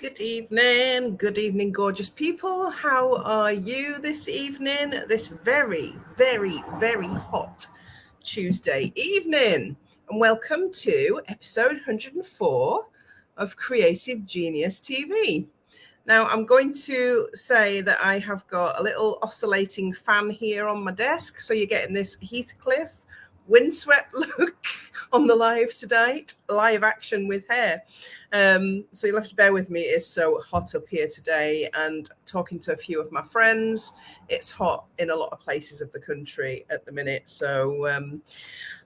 Good evening, gorgeous people. How are you this evening? This very, very, very hot Tuesday evening. And welcome to episode 104 of Creative Genius TV. Now, I'm going to say that I have got a little oscillating fan here on my desk. So you're getting this Heathcliff windswept look on the live tonight, live action with hair. So you'll have to bear with me. It is so hot up here today, and talking to a few of my friends, it's hot in a lot of places of the country at the minute. So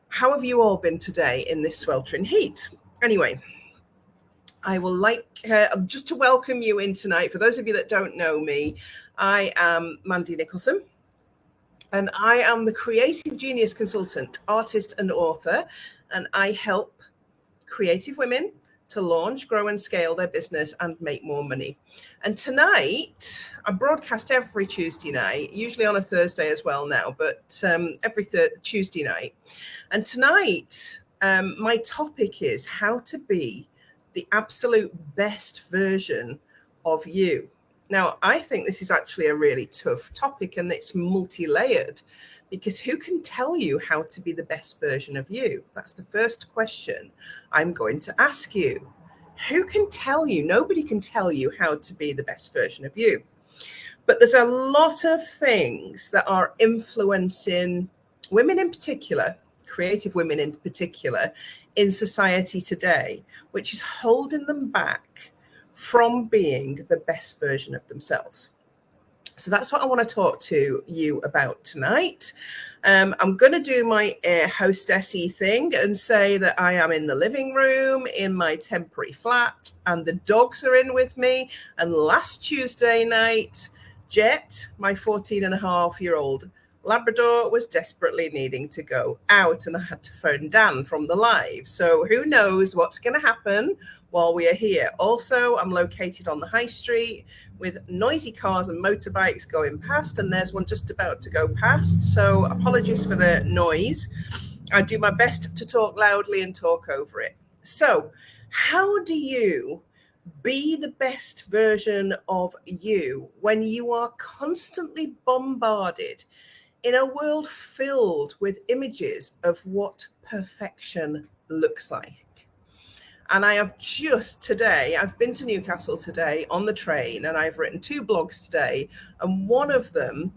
how have you all been today in this sweltering heat? Anyway, I will just to welcome you in tonight. For those of you that don't know me, I am Mandy Nicholson, and I am the Creative Genius Consultant, artist and author, and I help creative women to launch, grow and scale their business and make more money. And tonight, I broadcast every Tuesday night, usually on a Thursday as well now, but every Tuesday night. And tonight, my topic is how to be the absolute best version of you. Now, I think this is actually a really tough topic, and it's multi-layered, because who can tell you how to be the best version of you? That's the first question I'm going to ask you. Who can tell you? Nobody can tell you how to be the best version of you. But there's a lot of things that are influencing women in particular, creative women in particular, in society today, which is holding them back from being the best version of themselves. So that's what I want to talk to you about tonight. I'm going to do my hostessy thing and say that I am in the living room in my temporary flat, and the dogs are in with me. And last Tuesday night, Jet, my 14-and-a-half-year-old Labrador, was desperately needing to go out, and I had to phone Dan from the live. So who knows what's going to happen while we are here. Also, I'm located on the high street with noisy cars and motorbikes going past, and there's one just about to go past. So apologies for the noise. I do my best to talk loudly and talk over it. So how do you be the best version of you when you are constantly bombarded in a world filled with images of what perfection looks like? And I have I've been to Newcastle today on the train, and I've written 2 blogs today. And one of them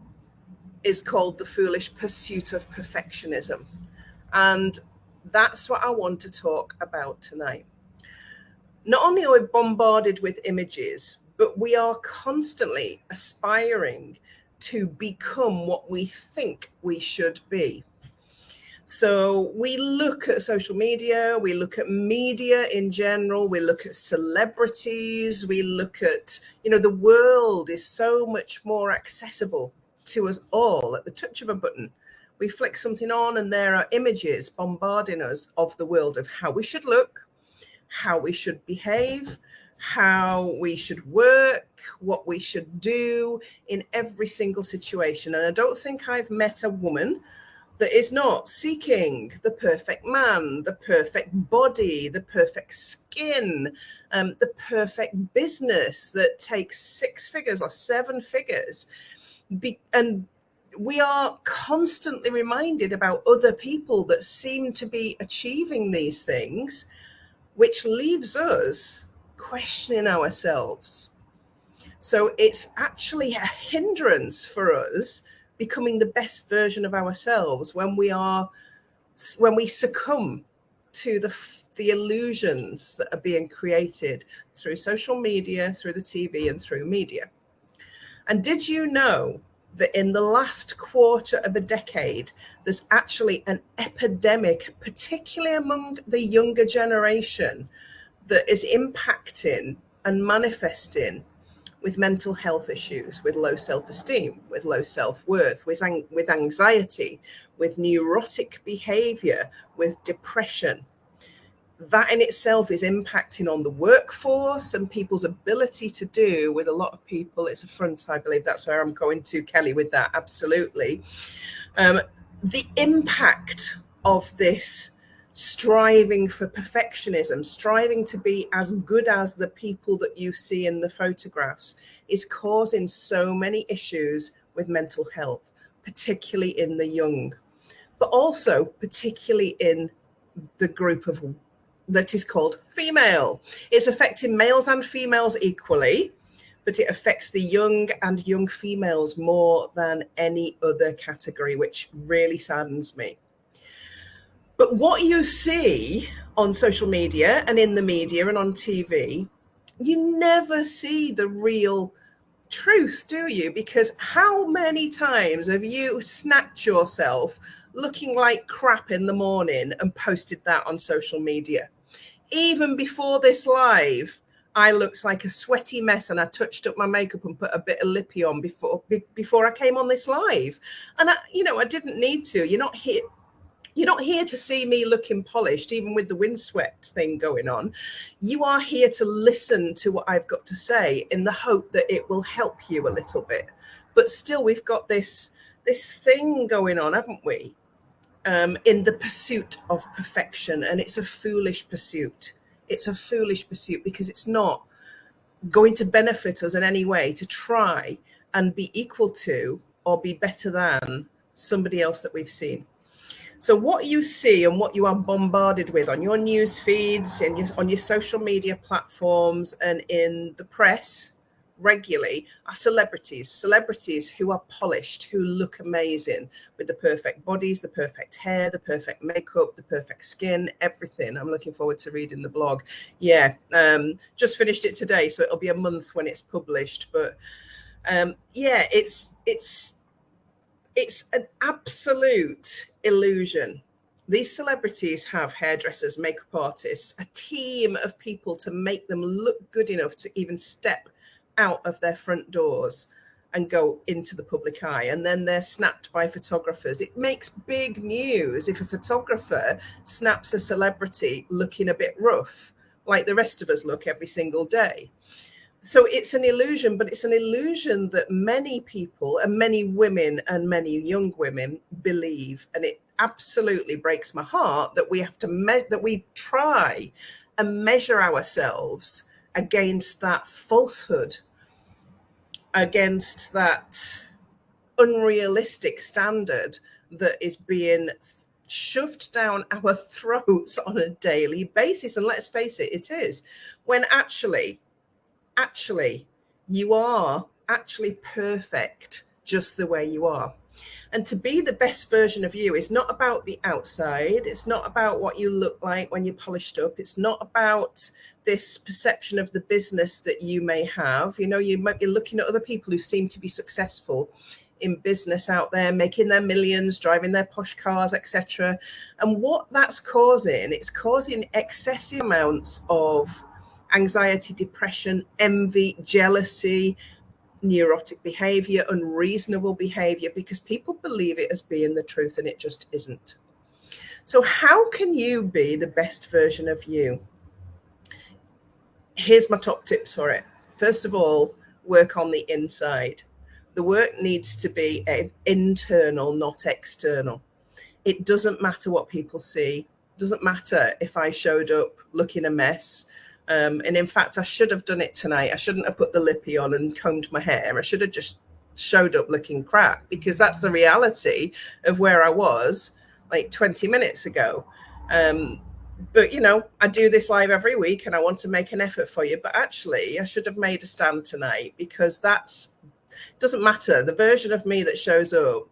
is called The Foolish Pursuit of Perfectionism. And that's what I want to talk about tonight. Not only are we bombarded with images, but we are constantly aspiring to become what we think we should be. So we look at social media, we look at media in general, we look at celebrities, we look at, the world is so much more accessible to us all at the touch of a button. We flick something on and there are images bombarding us of the world, of how we should look, how we should behave, how we should work, what we should do in every single situation. And I don't think I've met a woman that is not seeking the perfect man, the perfect body, the perfect skin, the perfect business that takes 6 figures or 7 figures. And we are constantly reminded about other people that seem to be achieving these things, which leaves us questioning ourselves. So it's actually a hindrance for us becoming the best version of ourselves when we succumb to the illusions that are being created through social media, through the TV, and through media. And did you know that in the last quarter of a decade, there's actually an epidemic, particularly among the younger generation, that is impacting and manifesting with mental health issues, with low self-esteem, with low self-worth, with anxiety, with neurotic behavior, with depression. That in itself is impacting on the workforce and people's ability to do with a lot of people. It's a front, I believe that's where I'm going to, Kelly, with that. Absolutely. The impact of this striving for perfectionism, striving to be as good as the people that you see in the photographs, is causing so many issues with mental health, particularly in the young, but also particularly in the group of that is called female. It's affecting males and females equally, but it affects the young and young females more than any other category, which really saddens me. But what you see on social media and in the media and on TV, you never see the real truth, do you? Because how many times have you snapped yourself looking like crap in the morning and posted that on social media? Even before this live, I looked like a sweaty mess and I touched up my makeup and put a bit of lippy on before I came on this live. And I didn't need to. You're not here to see me looking polished, even with the windswept thing going on. You are here to listen to what I've got to say in the hope that it will help you a little bit. But still, we've got this thing going on, haven't we? In the pursuit of perfection. And it's a foolish pursuit. It's a foolish pursuit because it's not going to benefit us in any way to try and be equal to or be better than somebody else that we've seen. So what you see and what you are bombarded with on your news feeds and on your social media platforms and in the press regularly are celebrities who are polished, who look amazing with the perfect bodies, the perfect hair, the perfect makeup, the perfect skin, everything. I'm looking forward to reading the blog. Yeah, just finished it today, so it'll be a month when it's published. But yeah, it's an absolute illusion. These celebrities have hairdressers, makeup artists, a team of people to make them look good enough to even step out of their front doors and go into the public eye. And then they're snapped by photographers. It makes big news if a photographer snaps a celebrity looking a bit rough, like the rest of us look every single day. So it's an illusion, but it's an illusion that many people and many women and many young women believe. And it absolutely breaks my heart that we have to that we try and measure ourselves against that falsehood, against that unrealistic standard that is being shoved down our throats on a daily basis. And let's face it, it is. When actually, you are actually perfect just the way you are. And to be the best version of you is not about the outside. It's not about what you look like when you're polished up. It's not about this perception of the business that you may have. You might be looking at other people who seem to be successful in business out there, making their millions, driving their posh cars, etc. And what that's causing, it's causing excessive amounts of anxiety, depression, envy, jealousy, neurotic behavior, unreasonable behavior, because people believe it as being the truth and it just isn't. So how can you be the best version of you? Here's my top tips for it. First of all, work on the inside. The work needs to be internal, not external. It doesn't matter what people see. It doesn't matter if I showed up looking a mess. And in fact, I should have done it tonight. I shouldn't have put the lippy on and combed my hair. I should have just showed up looking crap, because that's the reality of where I was like 20 minutes ago. But, I do this live every week and I want to make an effort for you. But actually, I should have made a stand tonight, because doesn't matter. The version of me that shows up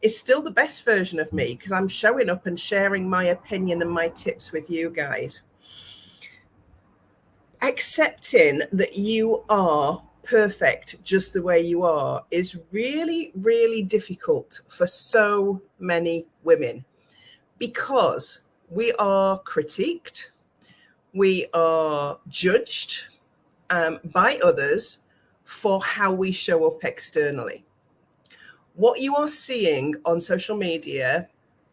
is still the best version of me, because I'm showing up and sharing my opinion and my tips with you guys. Accepting that you are perfect just the way you are is really, really difficult for so many women, because we are critiqued, we are judged by others for how we show up externally. What you are seeing on social media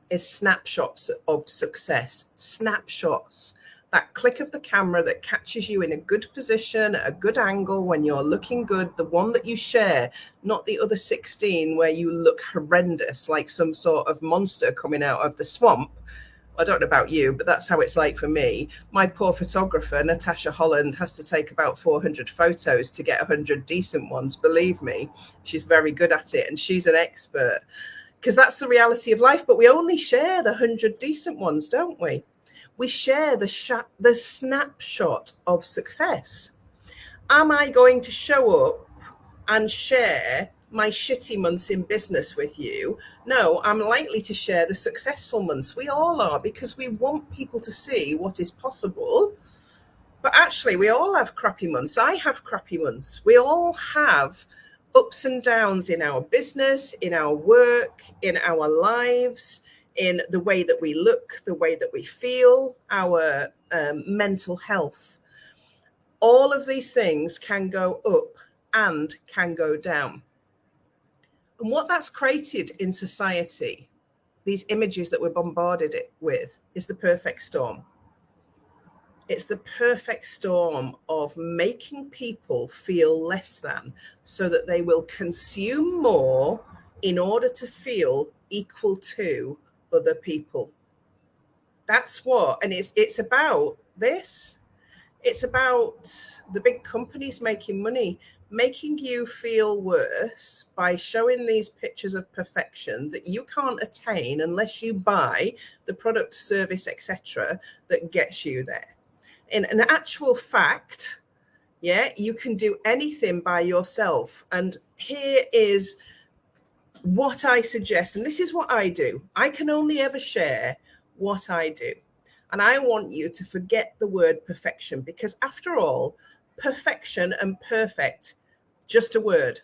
is snapshots of success, snapshots. That click of the camera that catches you in a good position, a good angle when you're looking good, the one that you share, not the other 16 where you look horrendous, like some sort of monster coming out of the swamp. I don't know about you, but that's how it's like for me. My poor photographer, Natasha Holland, has to take about 400 photos to get 100 decent ones. Believe me, she's very good at it and she's an expert, because that's the reality of life. But we only share the 100 decent ones, don't we? We share the snapshot of success. Am I going to show up and share my shitty months in business with you? No, I'm likely to share the successful months. We all are, because we want people to see what is possible. But actually, we all have crappy months. I have crappy months. We all have ups and downs in our business, in our work, in our lives, in the way that we look, the way that we feel, our mental health. All of these things can go up and can go down. And what that's created in society, these images that we're bombarded with, is the perfect storm. It's the perfect storm of making people feel less than, so that they will consume more in order to feel equal to other people. That's what, and it's about this. It's about the big companies making money, making you feel worse by showing these pictures of perfection that you can't attain unless you buy the product, service, etc., that gets you there. In an actual fact, you can do anything by yourself. And here is what I suggest, and this is what I do. I can only ever share what I do. And I want you to forget the word perfection, because after all, perfection and perfect, just a word.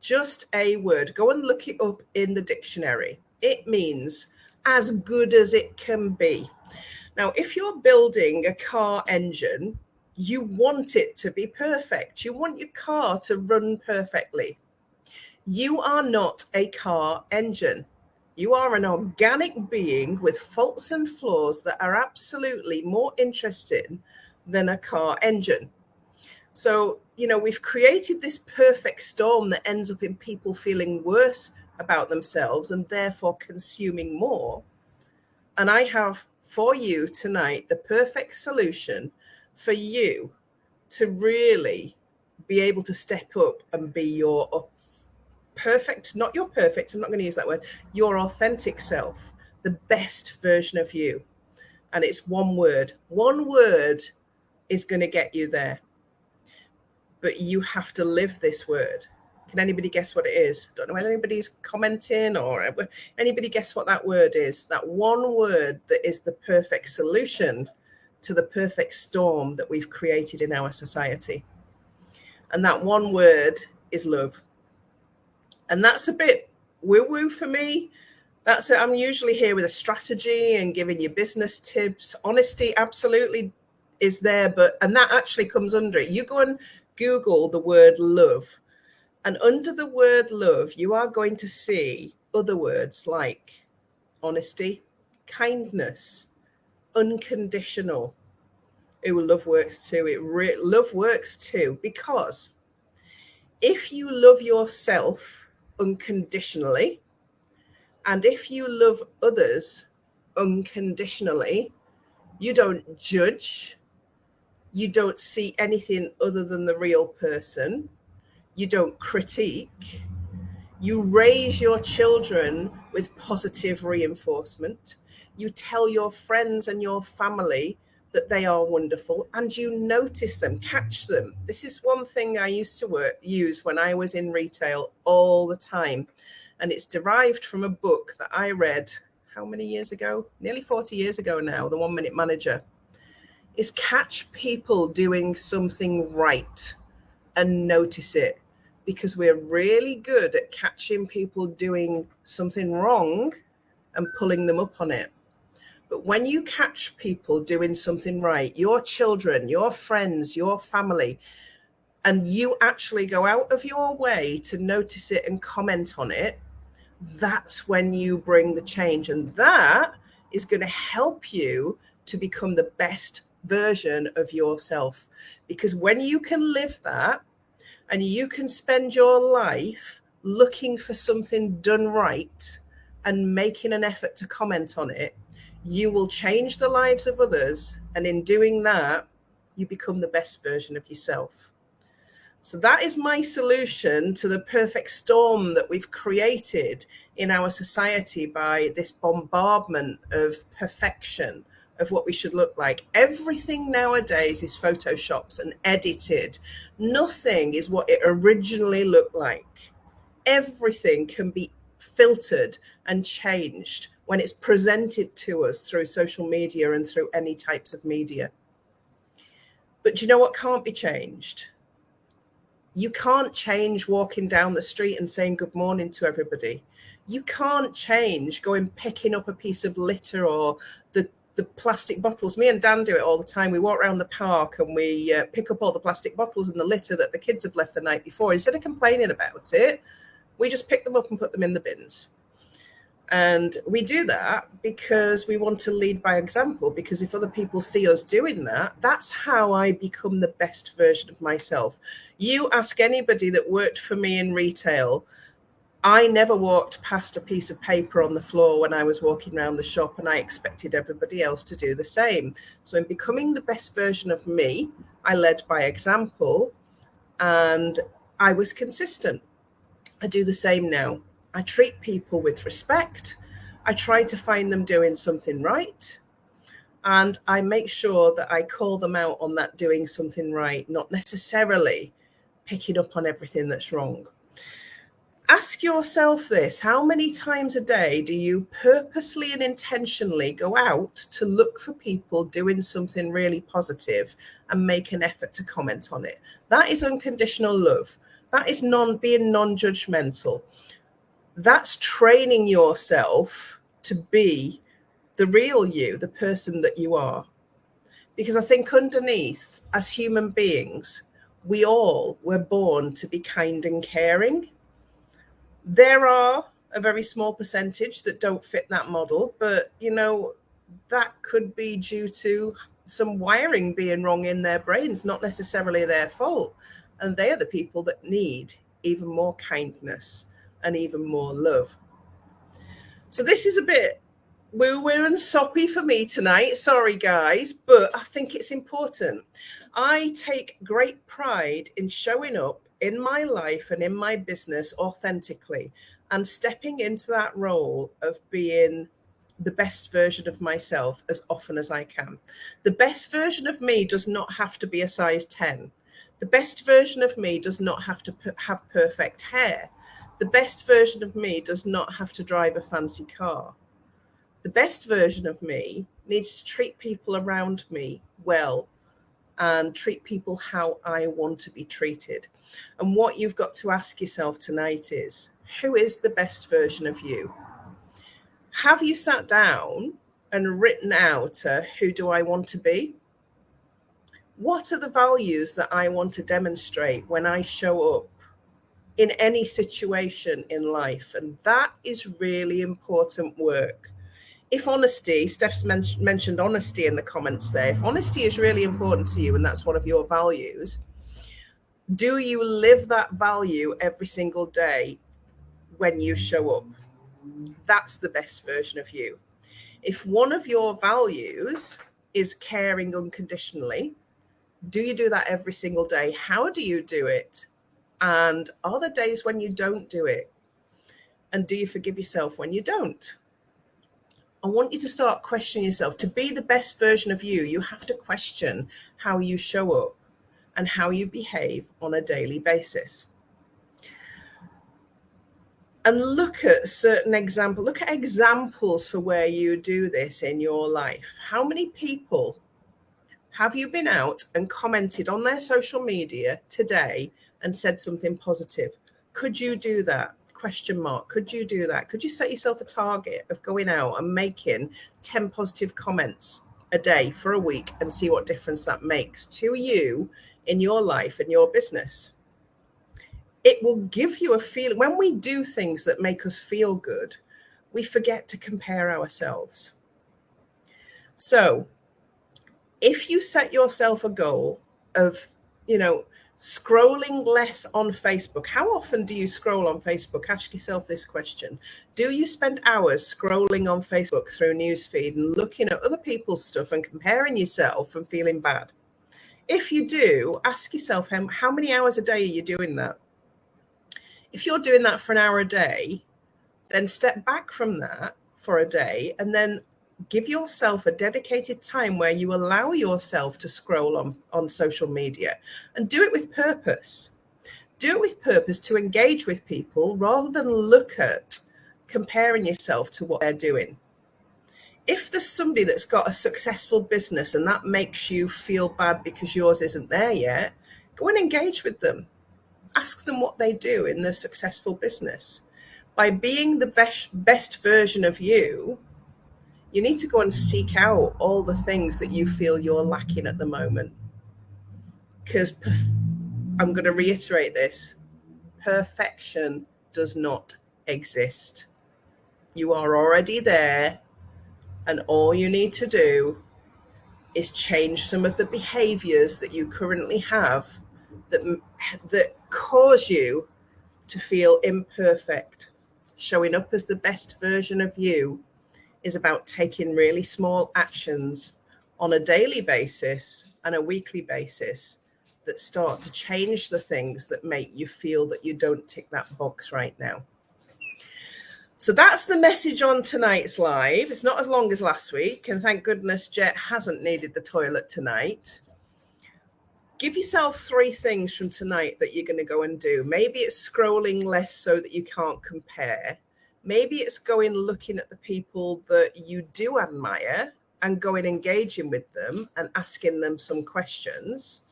Just a word. Go and look it up in the dictionary. It means as good as it can be. Now, if you're building a car engine, you want it to be perfect. You want your car to run perfectly. You are not a car engine. You are an organic being with faults and flaws that are absolutely more interesting than a car engine. So, we've created this perfect storm that ends up in people feeling worse about themselves and therefore consuming more. And I have for you tonight the perfect solution for you to really be able to step up and be your perfect, not your perfect, I'm not going to use that word, your authentic self, the best version of you. And it's one word. One word is going to get you there. But you have to live this word. Can anybody guess what it is? Don't know whether anybody's commenting or anybody guess what that word is. That one word that is the perfect solution to the perfect storm that we've created in our society. And that one word is love. And that's a bit woo-woo for me. That's it. I'm usually here with a strategy and giving you business tips. Honesty absolutely is there, and that actually comes under it. You go and Google the word love, and under the word love, you are going to see other words like honesty, kindness, unconditional. Love works too. Love works too, because if you love yourself unconditionally, and if you love others unconditionally, you don't judge, you don't see anything other than the real person, you don't critique, you raise your children with positive reinforcement, you tell your friends and your family that they are wonderful, and you notice them, catch them. This is one thing I used to use when I was in retail all the time. And it's derived from a book that I read, how many years ago? Nearly 40 years ago now, The 1 Minute Manager. Is catch people doing something right and notice it, because we're really good at catching people doing something wrong and pulling them up on it. But when you catch people doing something right, your children, your friends, your family, and you actually go out of your way to notice it and comment on it, that's when you bring the change. And that is going to help you to become the best version of yourself. Because when you can live that, and you can spend your life looking for something done right and making an effort to comment on it, you will change the lives of others. And in doing that, you become the best version of yourself. So that is my solution to the perfect storm that we've created in our society by this bombardment of perfection, of what we should look like. Everything nowadays is photoshopped and edited. Nothing is what it originally looked like. Everything can be filtered and changed when it's presented to us through social media and through any types of media. But do you know what can't be changed? You can't change walking down the street and saying good morning to everybody. You can't change going picking up a piece of litter or the plastic bottles. Me and Dan do it all the time. We walk around the park and we pick up all the plastic bottles and the litter that the kids have left the night before. Instead of complaining about it, we just pick them up and put them in the bins. And we do that because we want to lead by example, because if other people see us doing that, that's how I become the best version of myself. You ask anybody that worked for me in retail, I never walked past a piece of paper on the floor when I was walking around the shop, and I expected everybody else to do the same. So in becoming the best version of me, I led by example and I was consistent. I do the same now. I treat people with respect. I try to find them doing something right. And I make sure that I call them out on that doing something right, not necessarily picking up on everything that's wrong. Ask yourself this: how many times a day do you purposely and intentionally go out to look for people doing something really positive and make an effort to comment on it? That is unconditional love. That is being non-judgmental. That's training yourself to be the real you, the person that you are. Because I think underneath, as human beings, we all were born to be kind and caring. There are a very small percentage that don't fit that model, but that could be due to some wiring being wrong in their brains, not necessarily their fault. And they are the people that need even more kindness and even more love. So this is a bit woo-woo and soppy for me tonight. Sorry, guys, but I think it's important. I take great pride in showing up in my life and in my business authentically and stepping into that role of being the best version of myself as often as I can. The best version of me does not have to be a size 10. The best version of me does not have to have perfect hair. The best version of me does not have to drive a fancy car. The best version of me needs to treat people around me well and treat people how I want to be treated. And what you've got to ask yourself tonight is, who is the best version of you? Have you sat down and written out who do I want to be? What are the values that I want to demonstrate when I show up in any situation in life? And that is really important work. If honesty, Steph's mentioned honesty in the comments there. If honesty is really important to you and that's one of your values, do you live that value every single day when you show up? That's the best version of you. If one of your values is caring unconditionally, do you do that every single day? How do you do it? And are there days when you don't do it? And do you forgive yourself when you don't? I want you to start questioning yourself. To be the best version of you, you have to question how you show up and how you behave on a daily basis. And look at examples for where you do this in your life. How many people have you been out and commented on their social media today and said something positive? Could you do that? Question mark. Could you do that? Could you set yourself a target of going out and making 10 positive comments a day for a week and see what difference that makes to you in your life and your business? It will give you a feeling. When we do things that make us feel good, we forget to compare ourselves. So if you set yourself a goal of, Scrolling less on Facebook. How often do you scroll on Facebook? Ask yourself this question. Do you spend hours scrolling on Facebook through newsfeed and looking at other people's stuff and comparing yourself and feeling bad? If you do, ask yourself how many hours a day are you doing that? If you're doing that for an hour a day, then step back from that for a day and then give yourself a dedicated time where you allow yourself to scroll on social media, and do it with purpose. Do it with purpose to engage with people rather than look at comparing yourself to what they're doing. If there's somebody that's got a successful business and that makes you feel bad because yours isn't there yet, go and engage with them. Ask them what they do in their successful business. By being the best version of you, you need to go and seek out all the things that you feel you're lacking at the moment. Because I'm going to reiterate this, perfection does not exist. You are already there, and all you need to do is change some of the behaviors that you currently have that cause you to feel imperfect. Showing up as the best version of you is about taking really small actions on a daily basis and a weekly basis that start to change the things that make you feel that you don't tick that box right now. So that's the message on tonight's live. It's not as long as last week, and thank goodness Jet hasn't needed the toilet tonight. Give yourself 3 things from tonight that you're going to go and do. Maybe it's scrolling less so that you can't compare. Maybe it's going looking at the people that you do admire and going engaging with them and asking them some questions.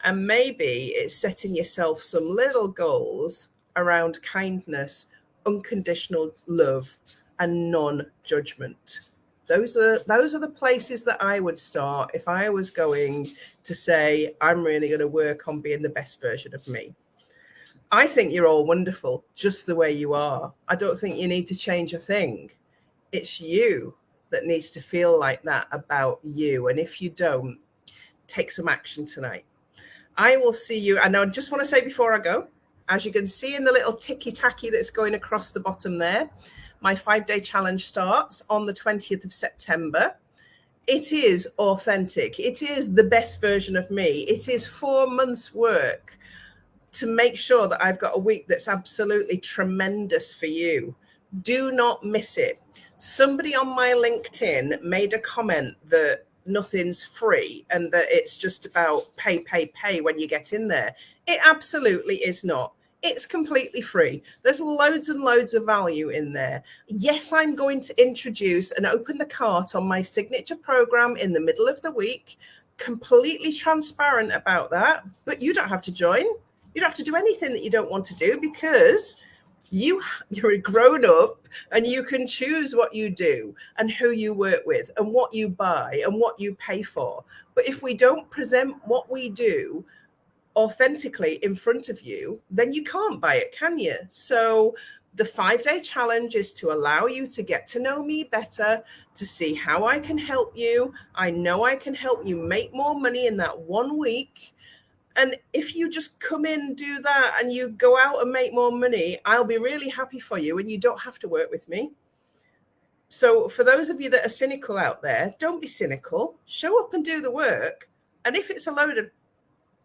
And maybe it's setting yourself some little goals around kindness, unconditional love, and non-judgment. Those are the places that I would start if I was going to say, I'm really going to work on being the best version of me. I think you're all wonderful just the way you are. I don't think you need to change a thing. It's you that needs to feel like that about you. And if you don't, take some action tonight. I will see you. And I just want to say before I go, as you can see in the little ticky-tacky that's going across the bottom there, my 5-day challenge starts on the 20th of September. It is authentic. It is the best version of me. It is 4 months' work to make sure that I've got a week that's absolutely tremendous for you. Do not miss it. Somebody on my LinkedIn made a comment that nothing's free and that it's just about pay when you get in there. It absolutely is not. It's completely free. There's loads and loads of value in there. Yes, I'm going to introduce and open the cart on my signature program in the middle of the week. Completely transparent about that, but you don't have to join. You don't have to do anything that you don't want to do because you're a grown up and you can choose what you do and who you work with and what you buy and what you pay for. But if we don't present what we do authentically in front of you, then you can't buy it, can you? So the 5-day challenge is to allow you to get to know me better, to see how I can help you. I know I can help you make more money in that 1 week. And if you just come in, do that, and you go out and make more money, I'll be really happy for you, and you don't have to work with me. So for those of you that are cynical out there, don't be cynical. Show up and do the work. And if it's a load of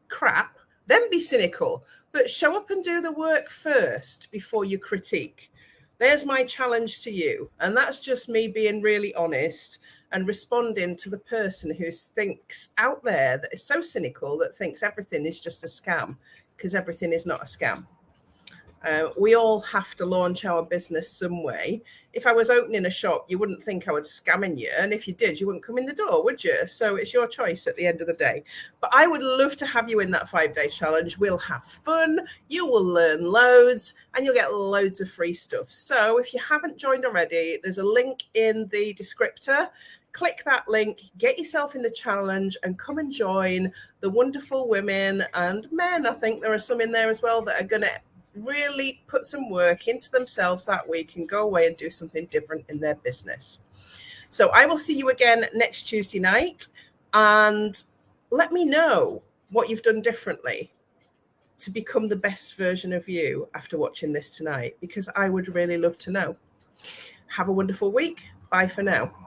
crap, then be cynical. But show up and do the work first before you critique. There's my challenge to you. And that's just me being really honest and responding to the person who thinks out there that is so cynical that thinks everything is just a scam, because everything is not a scam. We all have to launch our business some way. If I was opening a shop, you wouldn't think I was scamming you. And if you did, you wouldn't come in the door, would you? So it's your choice at the end of the day. But I would love to have you in that 5-day challenge. We'll have fun. You will learn loads and you'll get loads of free stuff. So if you haven't joined already, there's a link in the descriptor. Click that link, get yourself in the challenge and come and join the wonderful women and men. I think there are some in there as well that are going to really put some work into themselves that week and go away and do something different in their business. So I will see you again next Tuesday night, and let me know what you've done differently. to become the best version of you after watching this tonight? Because I would really love to know. Have a wonderful week. Bye for now.